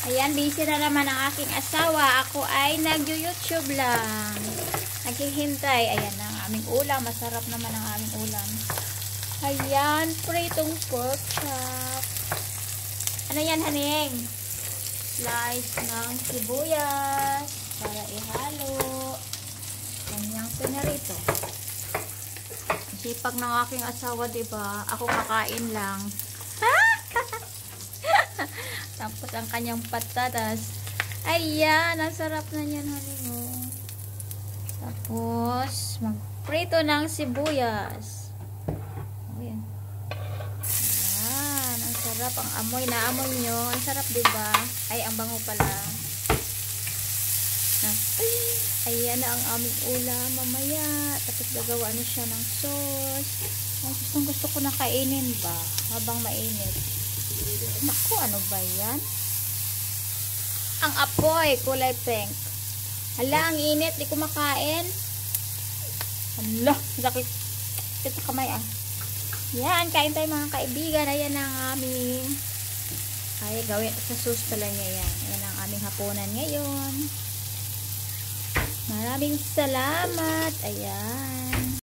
Ayan, busy na naman ang aking asawa. Ako ay nag-YouTube lang. Naghihintay. Ayan ang aming ulam. Masarap naman ang aming ulam. Ayan, pritong pork chop. Ano yan, Haning? Slice ng sibuyas para ihalo. Kanyang pinarito. Sipag ng aking asawa, diba? Ako kakain lang. Tapos ang kanyang patatas. Ayan, ang sarap na yan, Haning. Tapos, magprito ng sibuyas. Ayan. Ayan, ang sarap. Ang amoy, naamoy nyo. Ang sarap, diba? Ay, ang bango pala. Ayan na ang aming ulam mamaya. Tapos gagawa na siya ng sauce. Ay, gusto ko na kainin ba? Habang mainit. Naku, ano ba yan? Ang apoy, kulay pink. Hala, ang init. Di ko makain. Hala, sakit. Ito kamay ah. Yan, kain tayo mga kaibigan. Ayan ang aming ay, gawin sa sauce pala niya yan. Ayan ang aming hapunan ngayon. Maraming salamat. Ayan.